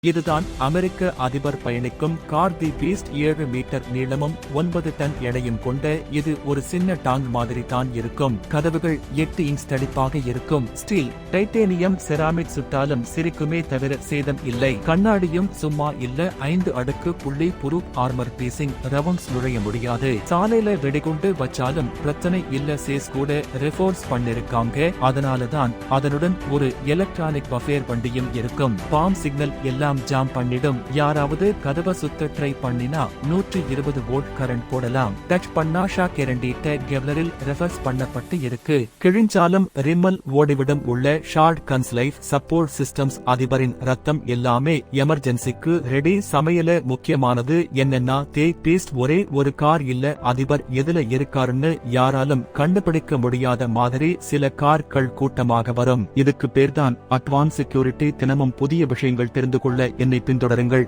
இதுதான் அமெரிக்க அதிபர் பயணிக்கும் கார். தி பீஸ்ட் 7 மீட்டர் நீளமும் 9 டன் எடையும் கொண்ட இது ஒரு சின்ன டாங் மாதிரி தான் இருக்கும். கதவுகள் 8 இன்ச் தடிப்பாக இருக்கும். ஸ்டீல், டைட்டேனியம், செராமிக் சுட்டாலும் சிரிக்குமே தவிர சேதம் இல்லை. கண்ணாடியும் சும்மா இல்ல. 5 அடுக்கு புள்ளி புரூப் ஆர்மர் பீசிங். ரவுண்ட்ஸ் நுழைய முடியாது. சாலையில வெடிகுண்டு வச்சாலும் பிரச்சனை இல்ல. சேஸ் கூட ரெஃபோர்ஸ் பண்ணிருக்காங்க. அதனாலதான் அதனுடன் ஒரு எலக்ட்ரானிக் பஃபேர் வண்டியும் இருக்கும். பாம் சிக்னல் எல்லாம் ஜாம் பண்ணிடும். யாராவது கதவை சுத்த ட்ரை பண்ணினா 120 வோல்ட் கரண்ட் போடலாம். டச் பண்ணா ஷாக் இரண்டிட்ட கெவ்லரில் ரெஃபர்ஸ் பண்ணப்பட்டு இருக்கு. கிழிஞ்சாலும் ரிம்மல் ஓடிவிடும். உள்ள short guns life support systems. அதிபரின் ரத்தம் எல்லாமே எமர்ஜென்சிக்கு ரெடி. சமையல முக்கியமானது என்னன்னா பீஸ்ட் ஒரே ஒரு கார் இல்ல. அதிபர் எதுல இருக்காருன்னு யாராலும் கண்டுபிடிக்க முடியாத மாதிரி சில கார்கள் கூட்டமாக வரும். இதுக்கு பேர்தான் அட்வான்ஸ் செக்யூரிட்டி. தினமும் புதிய விஷயங்கள் தெரிந்து கொள்ள என்னை பின்தொடருங்கள்.